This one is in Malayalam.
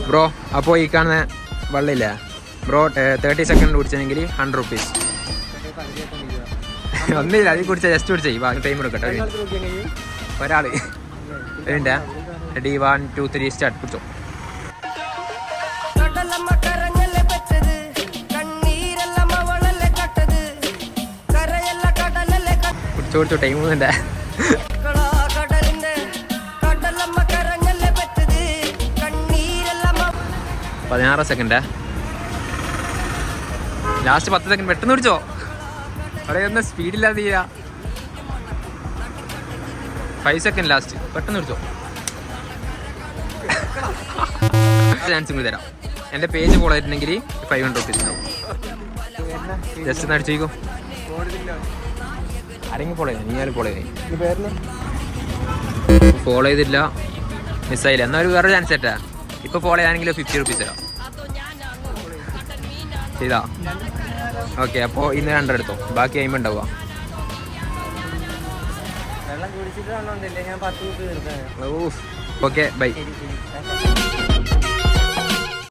ബ്രോ അപ്പോൾ ഈ കാണുന്ന വെള്ളമില്ല ബ്രോ 30 സെക്കൻഡ് കുടിച്ചെങ്കിൽ 100 റുപ്പീസ്. ഒന്നുമില്ല, അത് കുടിച്ചാൽ ജസ്റ്റ് കുടിച്ചേ ബാക്കി ടൈം എടുക്കട്ടെ. ഒരാൾ വേണ്ട. Ready 1 2 3 start. കുടിച്ചോ. കുടിച്ചോ ടൈം ഒന്നുമില്ല. 16 സെക്കൻഡാ. ലാസ്റ്റ് 10 സെക്കൻഡ് പെട്ടെന്ന് കുടിച്ചോ. അവിടെ ഒന്നും സ്പീഡില്ലാതെ തീരാ. 5 സെക്കൻഡ് ലാസ്റ്റ്, പെട്ടെന്ന് കുടിച്ചോ. ചാൻസ് കൂടി തരാം. എൻ്റെ പേജ് ഫോളോ ചെയ്തിട്ടുണ്ടെങ്കിൽ 500 റുപ്പീസ് ഉണ്ടാവും. ജസ്റ്റ് ഒന്ന് അടിച്ചേക്കോ. ആരെങ്കിലും ഫോളോ ചെയ്തു? നീ ആരും ഫോളോ ചെയ്തേ? ഫോളോ ചെയ്തില്ല, മിസ്സായില്ല. എന്നാൽ ഒരു വേറെ ചാൻസ് ആയിട്ടാ. ഇപ്പോൾ ഫോളോ ചെയ്യാനെങ്കിൽ 50 റുപ്പീസ് തരാം. ചെയ്താ ഓക്കെ. അപ്പോൾ ഇന്ന് 2 എടുത്തോ, ബാക്കി 50 ഉണ്ടാവുക. Okay bye.